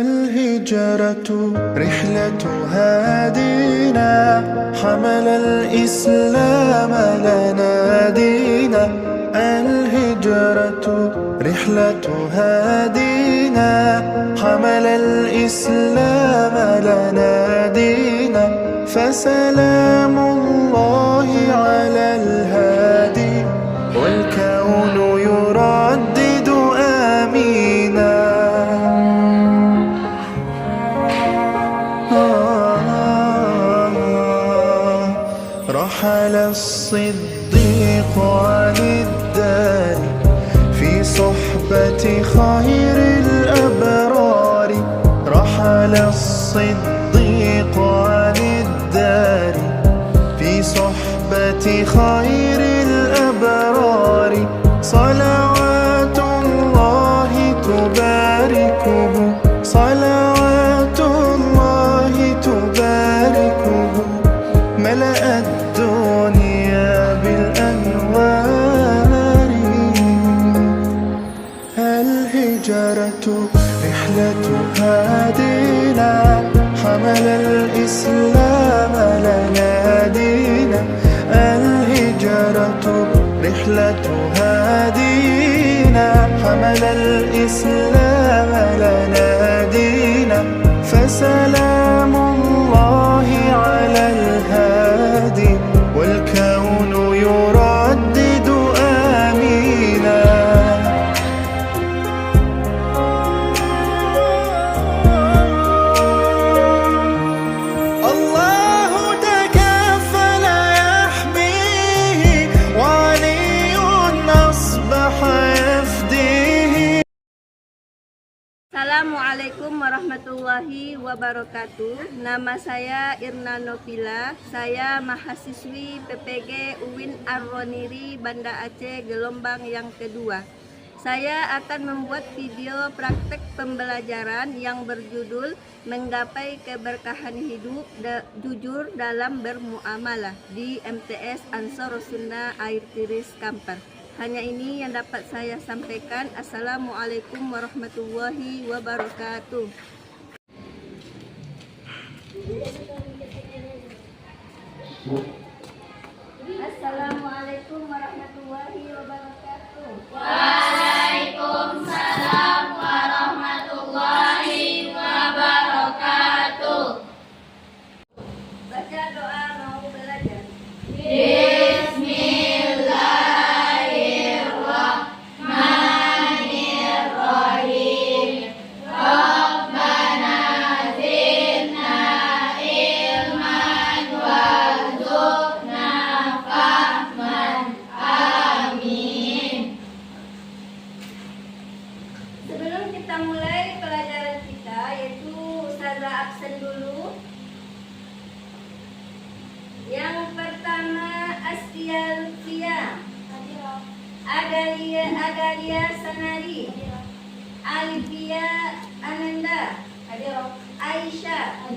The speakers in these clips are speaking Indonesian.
الهجرة رحلة هادينا حمل الإسلام لنا دينا. الهجرة رحلة هادينا حمل الإسلام لنا دينا. فسلام الله على الهادي والكون يردد آمينا. رحل الصديق عن الدار في صحبة خير الأبرار. رحل الصديق عن الدار في صحبة خير الأبرار. صلوات الله تباركه صلوات الله تباركه. ملأ الدنيا بالأنوار. الهجرة رحلة هادينا حمل الإسلام لنا دينا. الهجرة رحلة هادينا حمل الإسلام لنا دينا. فسلام الله على الهادي والكون يردد آمينا. الله تكفل يحميه وعلي أصبح يفديه. Assalamualaikum warahmatullahi wabarakatuh. Nama saya Irna Novila. Saya mahasiswi PPG UIN Ar-Roniri Banda Aceh gelombang yang kedua. Saya akan membuat video praktek pembelajaran yang berjudul Menggapai Keberkahan Hidup Jujur dalam Bermuamalah di MTS Ansarus Sunnah Air Tiris Kampar. Hanya ini yang dapat saya sampaikan. Assalamualaikum warahmatullahi wabarakatuh. Assalamualaikum warahmatullahi wabarakatuh. Waalaikumsalam warahmatullahi wabarakatuh. Baca doa mau belajar. Bismillahirrahmanirrahim. Rabbana zidna ilman warzuqna fahman. Amin. Sebelum kita mulai pelajaran kita, yaitu Ustazah absen dulu. Yang pertama Astia Lutfia, Adalia Sanari, Alivia Ananda, Aisyah,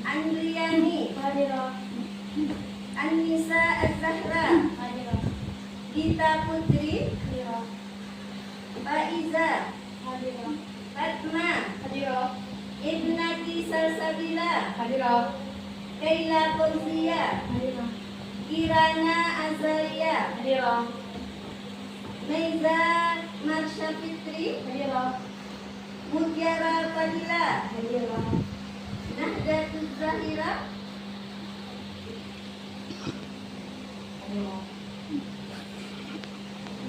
Andriani, Anissa Az-Zahra, Gita Putri, Faiza, Fatma, Ibnati Salsabila, Kaila Ponzia, Kirana Azalia, Meiza Marsha Fitri, Mutiara Fadila, Nahdatul Zahira,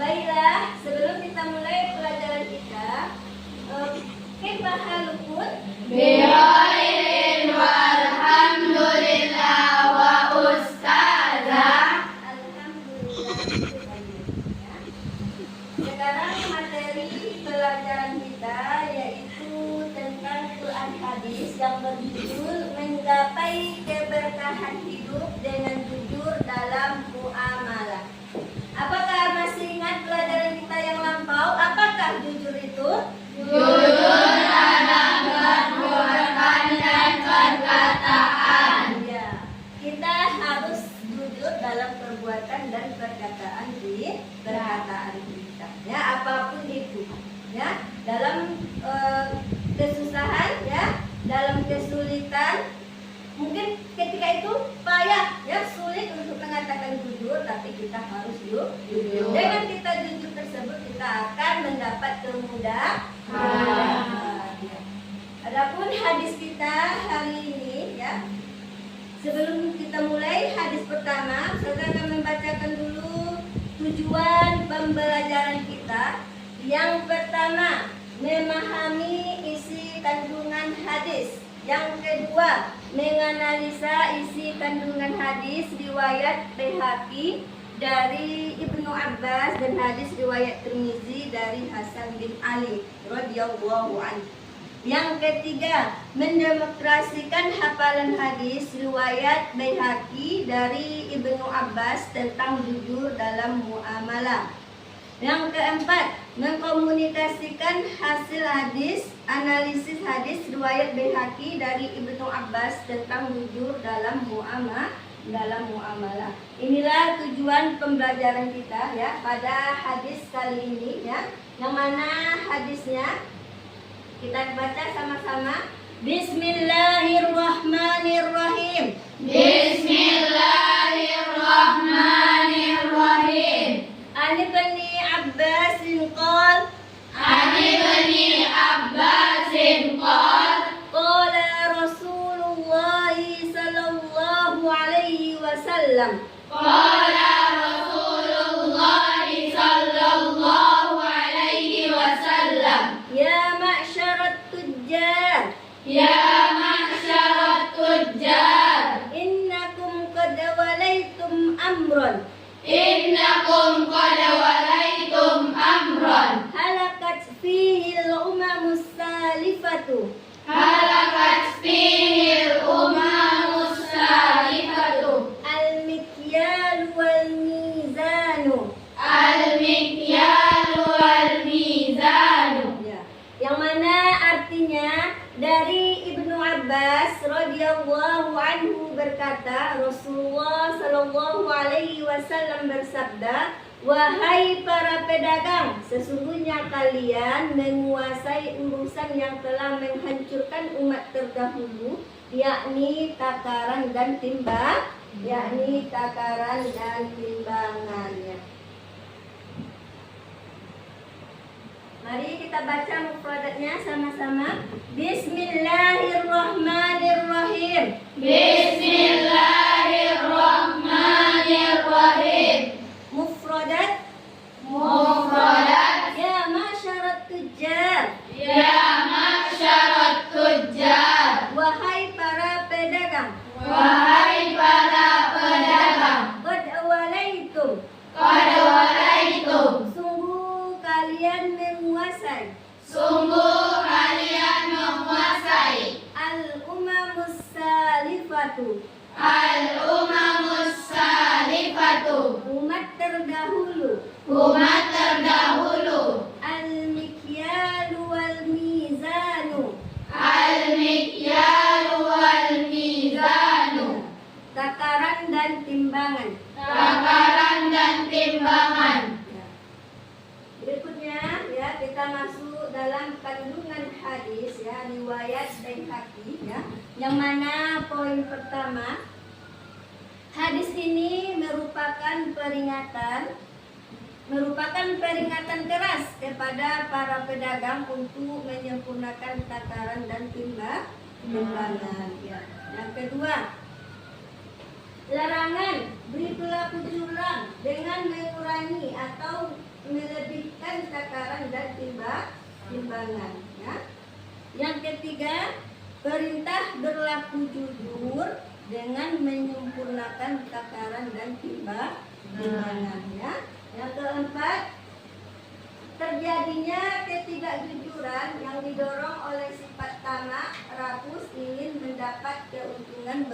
Baiklah, sebelum kita mulai pelajaran kita, kaifa halukum? Bikhairin walhamdulillah wa ustazah. Alhamdulillah. Sekarang materi pelajaran kita yaitu tentang Quran hadis yang berjudul Menggapai Keberkahan Hidup dengan Jujur dalam Muamalah. Apakah masih ingat pelajaran kita yang lampau? Apakah jujur itu? Jujur dalam perbuatan dan perkataan. Ya, kita harus jujur dalam perbuatan dan perkataan kita. Ya, apapun itu. Ya, dalam kesusahan ya dalam kesulitan, mungkin ketika itu payah ya, sulit untuk mengatakan jujur, tapi kita harus jujur. Dengan kita jujur tersebut kita akan mendapat kemudahan. Ya. Adapun hadis kita hari ini ya, sebelum kita mulai hadis pertama, saya akan membacakan dulu tujuan pembelajaran kita. Yang pertama, memahami isi kandungan hadis. Yang kedua, menganalisa isi kandungan hadis riwayat Baihaqi dari Ibnu Abbas dan hadis riwayat Tirmizi dari Hasan bin Ali radhiyallahu anhu. Yang ketiga, mendemonstrasikan hafalan hadis riwayat Baihaqi dari Ibnu Abbas tentang jujur dalam muamalah. Yang keempat, mengkomunikasikan hasil hadis, analisis hadis riwayat Baihaqi dari Ibnu Abbas tentang jujur dalam muamalah. Inilah tujuan pembelajaran kita ya pada hadis kali ini ya. Yang mana hadisnya kita baca sama-sama. Bismillahirrahmanirrahim. Bismillahirrahmanirrahim. An Ibni Abbasin qala qala Rasulullah sallallahu alaihi wasallam Qala Rasulullah sallallahu alaihi wasallam. ya ma'syarat tujjar Ya ma'syarat tujjar, innakum qad walaitum amran innakum qad walaitum amran halakat fihi al-umamus salifatu halakat fihi al-umamus salifatu al-mikyal wal mizanu. al-mikyal wal mizanu. Ya. Yang mana artinya dari Ibnu Abbas radhiyallahu anhu berkata, Rasulullah sallallahu alaihi wasallam bersabda, wahai para pedagang, sesungguhnya kalian menguasai urusan yang telah menghancurkan umat terdahulu, yakni takaran dan timbangannya. Mari kita baca mufradatnya sama-sama. Bismillahirrahmanirrahim. Bismillahirrahmanirrahim. Mufradat Mufradat. ya masyarakat tujjar. Ya ma'syarat tujjar, Wahai para pedagang. wahai para pedagang, Qad awalaitum. qad walaitum, Sungguh kalian menguasai sungguh kalian menguasai al-umamus salifatu, al-umamus salifatu, umat terdahulu, umat terdahulu, al-mikyal wal mizanu, al-mikyal wal mizanu, takaran dan timbangan. takaran dan timbangan. Ya. Berikutnya ya kita masuk dalam kandungan hadis ya riwayat Baihaqi ya. Yang mana poin pertama, hadis ini merupakan peringatan keras kepada para pedagang untuk menyempurnakan takaran dan timbangan ya. Yang kedua, larangan beri pelaku curang dengan mengurangi atau melebihkan takaran dan timbangan ya. Yang ketiga, perintah berlaku jujur dengan menyempurnakan takaran dan timbangan ya. Yang keempat, terjadinya ketidakjujuran yang didorong oleh sifat tamak, rakus, ingin mendapat keuntungan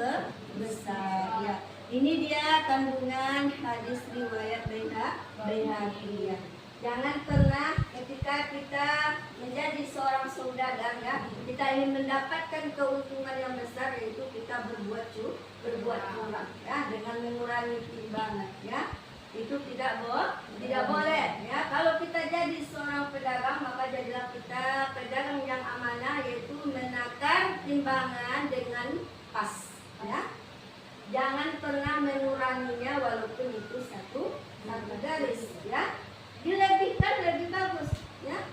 besar ya. Ini dia kandungan hadis riwayat Baihaqi ya. Jangan pernah ketika kita menjadi seorang saudagar ya, kita ingin mendapatkan keuntungan yang besar, yaitu kita berbuat curang ya, dengan mengurangi timbangan ya. Itu tidak boleh ya. Kalau kita jadi seorang pedagang, maka jadilah kita pedagang yang amanah, yaitu menakar timbangan dengan pas, ya. Jangan pernah menguranginya walaupun itu satu garis, ya. Dilebihkan lebih bagus, ya.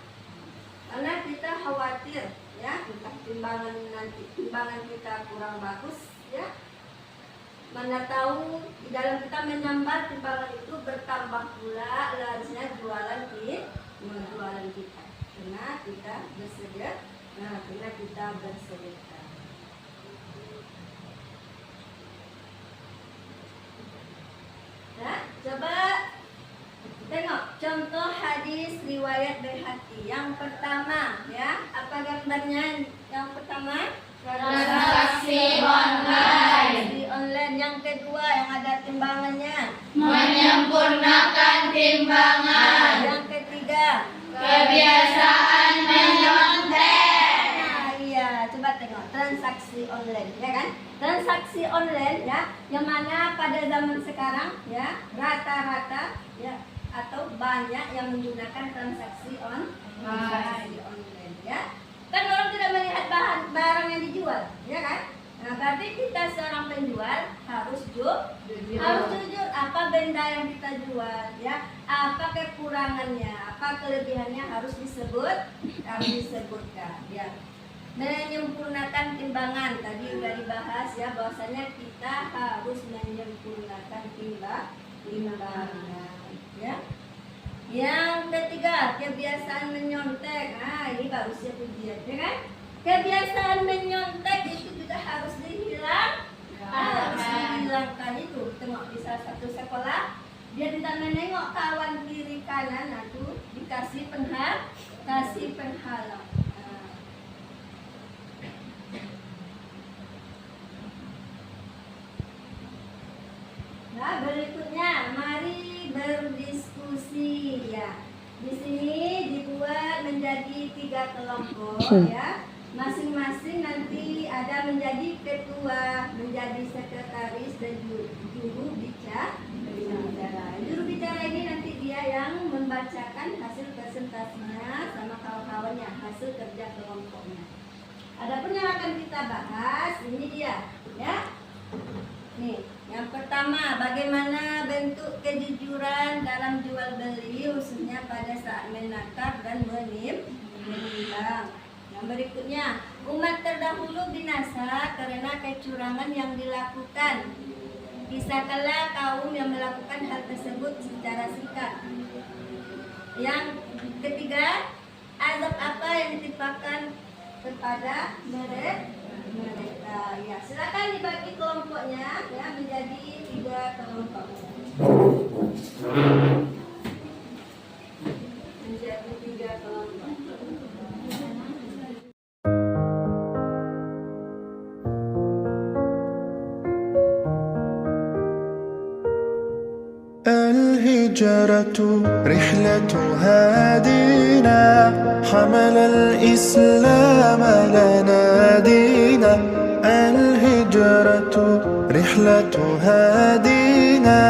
Karena kita khawatir, ya, timbangan kita kurang bagus, ya. Mana tahu di dalam kita menambah timbangan itu bertambah pula larisnya jualan kita. Karena kita bersedekah, karena kita bersedekah. Nah, coba tengok contoh hadis riwayat Baihaqi. Yang pertama, ya, apa gambarnya? Yang pertama, Transaksi online. di online. Yang kedua, yang ada timbangannya. Menyempurnakan timbangan. Yang ketiga, Kebiasaan menyontek. nah, iya, coba tengok transaksi online, ya kan? Transaksi online, ya, yang mana pada zaman sekarang, ya, rata-rata, ya, atau banyak yang menggunakan transaksi online, ya. Kan orang tidak melihat barang yang dijual, ya kan? Nah, berarti kita seorang penjual harus jujur apa benda yang kita jual, ya, apa kekurangannya, apa kelebihannya harus disebutkan, ya. Menyempurnakan timbangan tadi sudah dibahas, ya, bahwasanya kita harus menyempurnakan timbangan, ya. Yang ketiga, kebiasaan menyontek. Nah, ini baru siap ujian, ya kan? Kebiasaan menyontek itu juga harus dihilangkan itu. Tengok di salah satu sekolah, dia tidak menengok kawan kiri kanan, itu dikasih penghalang. Nah, berikutnya mari berdiskusi, ya. Di sini dibuat menjadi 3 kelompok, ya. Masing-masing nanti ada menjadi ketua, menjadi sekretaris dan juru bicara. Juru bicara ini nanti dia yang membacakan hasil presentasinya sama kawan-kawannya, hasil kerja kelompoknya. Adapun yang akan kita bahas ini dia, ya. Nih, yang pertama, bagaimana bentuk kejujuran dalam jual beli khususnya pada saat menakar dan menimbang. Yang berikutnya, umat terdahulu binasa karena kecurangan yang dilakukan. Bisakala kaum yang melakukan hal tersebut secara singkat. Yang ketiga, azab apa yang ditimpakan kepada mereka. Ya, silakan dibagi kelompoknya, ya, menjadi 3 kelompok. Menjadi 3 kelompok. الهجرة رحلة هادينا حمل الإسلام لنا دينا الهجرة رحلة هادينا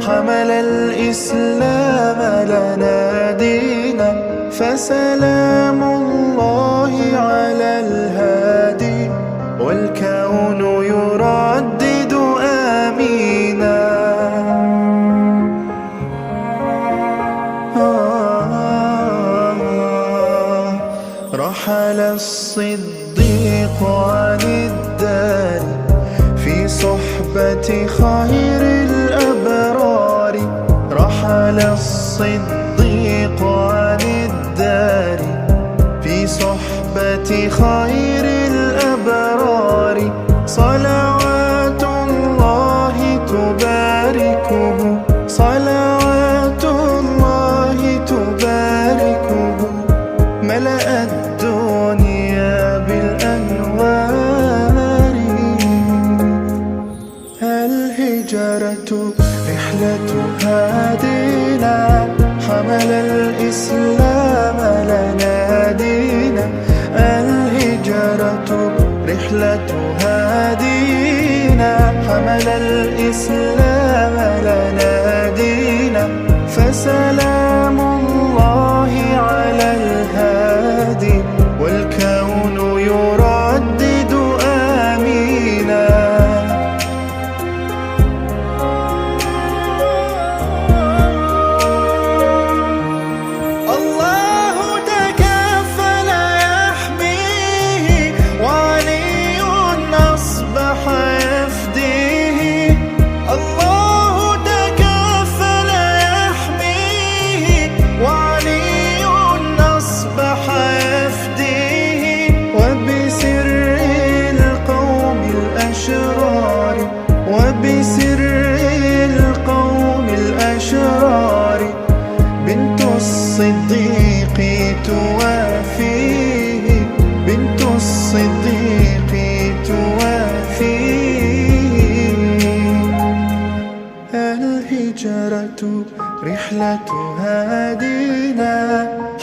حمل الإسلام لنا دينا فسلام الله على الهادي والكون يردد آمينا رحل الصديق عن الدار في صحبة خير الأبرار رحل الصديق عن الدار في صحبة خير الأبرار صلوات الله تباركه صلوات الله تباركه ملأ الدنيا بالأنوار الهجرة رحلة هادينا حمل الإسلام لنا دينا الهجرة رحلة هادينا حمل الإسلام لنا دينا فسلام الله على الهادي والكون يردد رحلة هادينا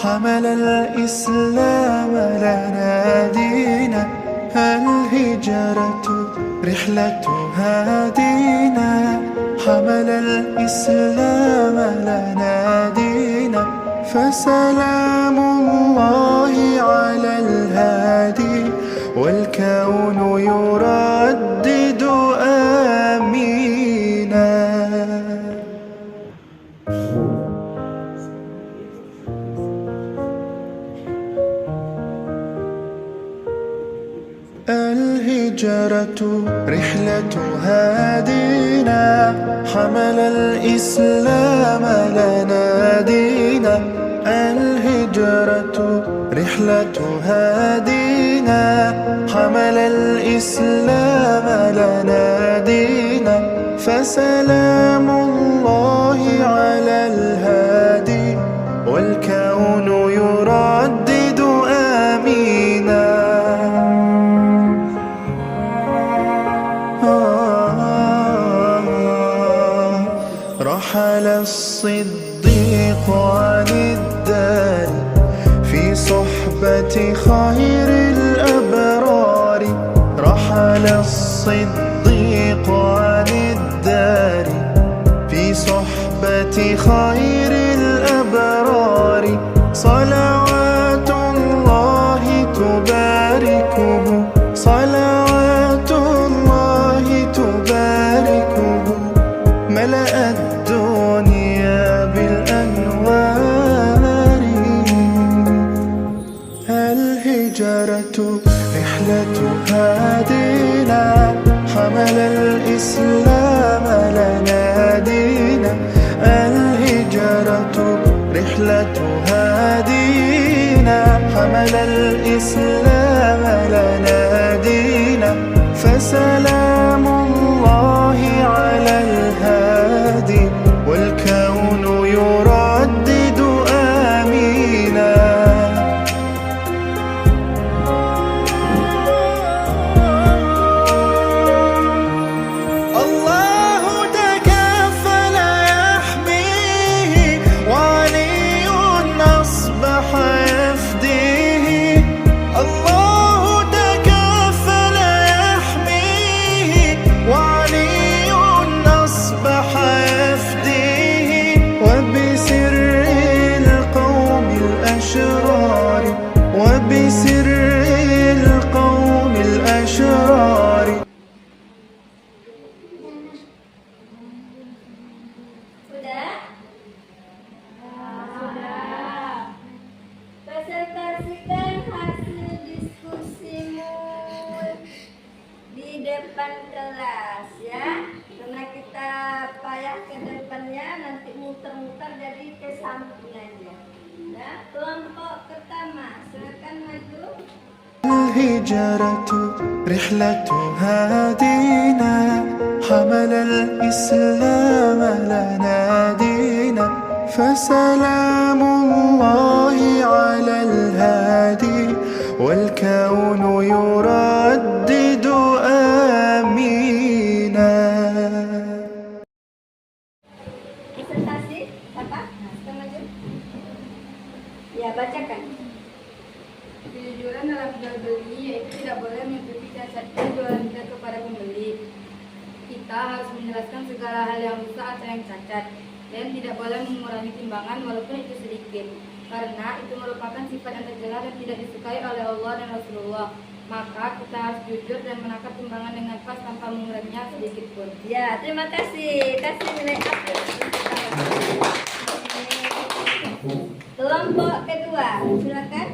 حمل الإسلام لنا دينا الهجرة رحلة هادينا حمل الإسلام لنا دينا فسلام الله على الهادي والكون يردد آمينا. الهجرة رحلة هادينا حمل الإسلام لنا دينا الهجرة رحلة هادينا حمل الإسلام لنا دينا فسلام الله على الهادي والكون يردد آمينا. رحل الصديق عن الدار في صحبة خير الأبرار رحل الصديق عن الدار في صحبة خير الأبرار صلوات الله تباركه صلوات الله تباركه ملأ الدنيا بالأنوار. الهجرة رحلة هادينا حمل الإسلام لنا دينا الهجرة رحلة هادينا حمل الإسلام لنا دينا فسلام الله على الهادي والكون يردد آمينا. الله تكفل يحميه وعلي أصبح يفديه الله تكفل يحميه وعلي أصبح يفديه وبسر القوم الأشرار وبسر القوم الأشرار. Presentasikan hasil diskusimu di depan kelas ya, karena kita payah ke depannya nanti muter-muter jadi ke samping aja ya. Kelompok pertama silakan maju. الهجرة رحلة هادينا حمل الإسلام لنا دينا فسلام الله على الهادي والكون يردد آمينا. Presentasi apa? Silakan maju. Ya, bacakan. Kejujuran dalam jual beli yaitu tidak boleh mengikuti cacat jualan kita kepada pembeli. Kita harus menjelaskan segala hal yang rusak atau yang cacat dan tidak boleh mengurangi timbangan walaupun itu sedikit, karena itu merupakan sifat yang tercela dan tidak disukai oleh Allah dan Rasulullah. Maka kita harus jujur dan menakar timbangan dengan pas tanpa menguranginya sedikit pun. Ya, terima kasih. Kasih nilai plus. Kelompok kedua, silakan.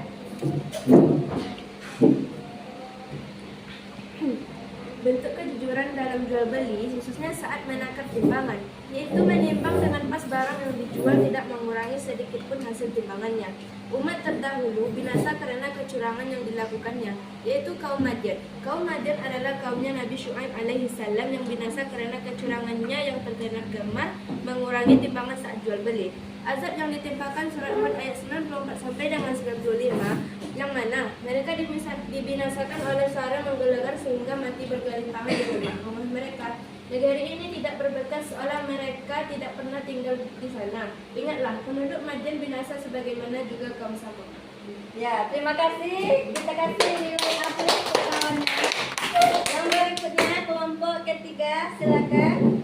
Bentuk kejujuran dalam jual beli khususnya saat menakar timbangan, yaitu menimbang dengan pas barang yang dijual tidak mengurangi sedikit pun hasil timbangannya. Umat terdahulu binasa karena kecurangan yang dilakukannya, yaitu kaum Madyan. Kaum Madyan adalah kaumnya Nabi Syuaib alaihi salam yang binasa karena kecurangannya yang terkena gemar mengurangi timbangan saat jual beli. Azab yang ditimpakan surat 4 ayat 94 sampai dengan 95 yang mana mereka dibinasakan oleh suara menggelegar sehingga mati bergelimpangan di rumah mereka. Negeri ini tidak berbekas seolah mereka tidak pernah tinggal di sana. Ingatlah, penduduk Madian binasa sebagaimana juga kaum Samud. Ya, terima kasih. Kita kasih nilai apel ke kawannya. Yang berikutnya kelompok ketiga, silakan.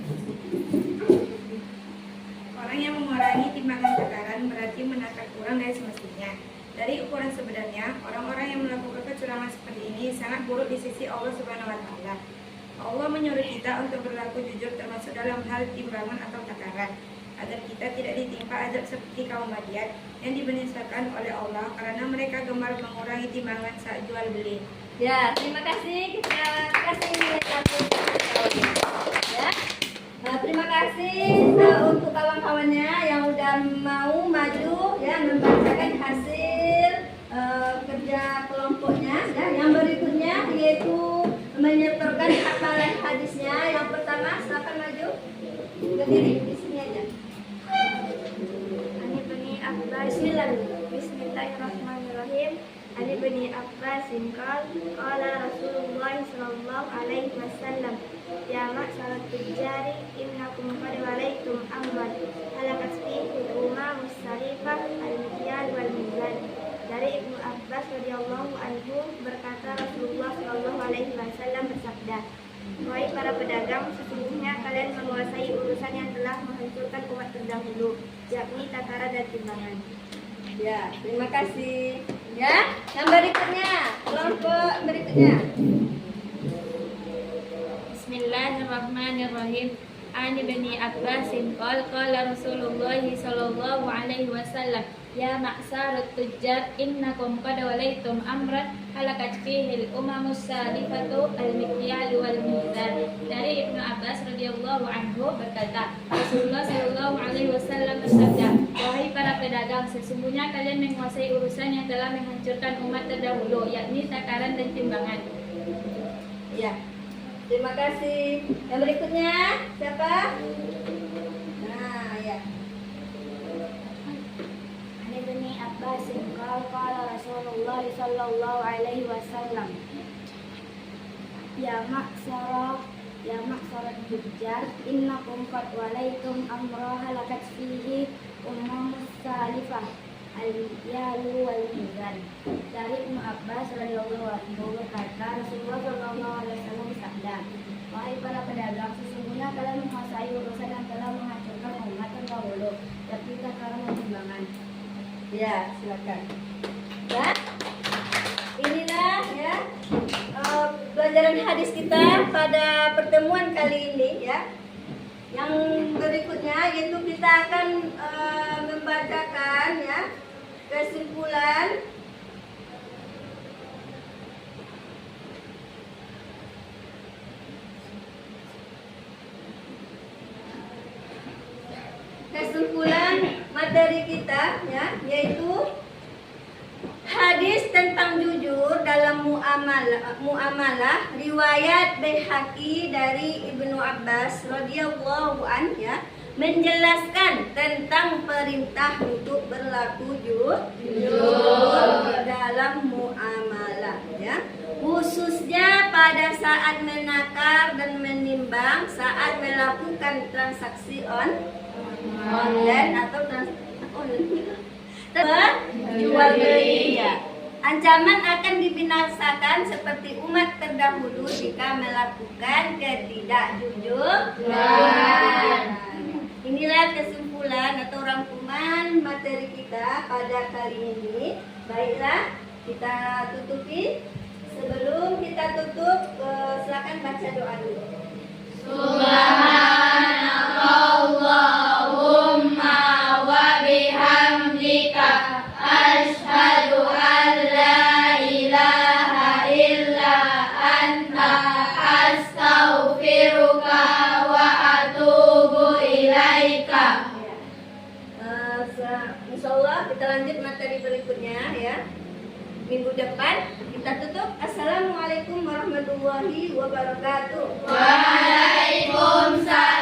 Orang yang mengurangi timbangan takaran berarti menakar kurang dari semestinya. Dari ukuran sebenarnya, orang-orang yang melakukan kecurangan seperti ini sangat buruk di sisi Allah Subhanahu wa Ta'ala. Allah menyuruh kita untuk berlaku jujur termasuk dalam hal timbangan atau takaran, agar kita tidak ditimpa azab seperti kaum Madian yang dibinasakan oleh Allah karena mereka gemar mengurangi timbangan saat jual beli. Ya, terima kasih. Kita kasih nilai apel ke kawannya. Ya. Terima kasih untuk kawan-kawannya yang udah mau maju ya membacakan hasil kerja kelompoknya. Ya. Yang berikutnya yaitu menyetorkan hafalan hadisnya. Yang pertama, silakan maju. Berdiri di sini aja. Ani bani Abbas. Bismillahirrahmanirrahim. Ani bani Abbas qala Rasulullah sallallahu alaihi wasallam, ya ma'syarat tujari innakum qad walaitum amran halakat fihi al-umam as-salifah al-mikyal wal mizan. Dari Ibnu Abbas radhiyallahu anhu berkata, Rasulullah sallallahu alaihi wasallam bersabda, wahai para pedagang, sesungguhnya kalian menguasai urusan yang telah menghancurkan umat terdahulu, yakni takaran dan timbangan. Ya, terima kasih. Ya, yang berikutnya, kelompok berikutnya. Bismillahirrahmanirrahim. Ani bani Abbas qala Rasulullah sallallahu alaihi wasallam, ya ma'syarat tujjar innakum qad walaitum amran halakat fihi al-umamus salifatu al-mikyal wal mizan. Dari Ibnu Abbas radhiyallahu anhu berkata, Rasulullah sallallahu alaihi wasallam bersabda, wahai para pedagang, sesungguhnya kalian menguasai urusan yang telah menghancurkan umat terdahulu, yakni takaran dan timbangan. Ya, terima kasih. Yang berikutnya siapa? Nah, ya. Ani bani Abbas qala Rasulullah sallallahu alaihi wasallam, ya ma'syarat tujjar innakum qad walaitum amra halakat fihi umamus salifah al-mikyal wal mizan. Dari Ibnu Abbas radhiyallahu anhu berkata, Rasulullah sallallahu alaihi wasallam bersabda, wahai para pedagang, sesungguhnya kalian menguasai urusan yang telah menghancurkan umat terdahulu, yakni takaran dan timbangan. Ya, silakan. Ya. Inilah ya pelajaran hadis kita pada pertemuan kali ini ya. Yang berikutnya yaitu kita akan membacakan ya kesimpulan materi kita ya, yaitu hadis tentang jujur dalam muamalah riwayat Baihaqi dari Ibnu Abbas radhiyallahu an ya, menjelaskan tentang perintah untuk berlaku jujur dalam muamalah ya, khususnya pada saat menakar dan menimbang saat melakukan transaksi online atau jual beli ya. Ancaman akan dibinasakan seperti umat terdahulu jika melakukan ketidakjujuran. Inilah kesimpulan atau rangkuman materi kita pada kali ini. Baiklah, kita tutupi. Sebelum kita tutup, silakan baca doa dulu. Subhanakallahumma wa bihamdika asyhadu an la ilaha illa anta astaghfiruka wa atubu ilaika. Insyaallah kita lanjut materi berikutnya ya. Minggu depan kita tutup. Assalamualaikum warahmatullahi wabarakatuh. Waalaikumsalam.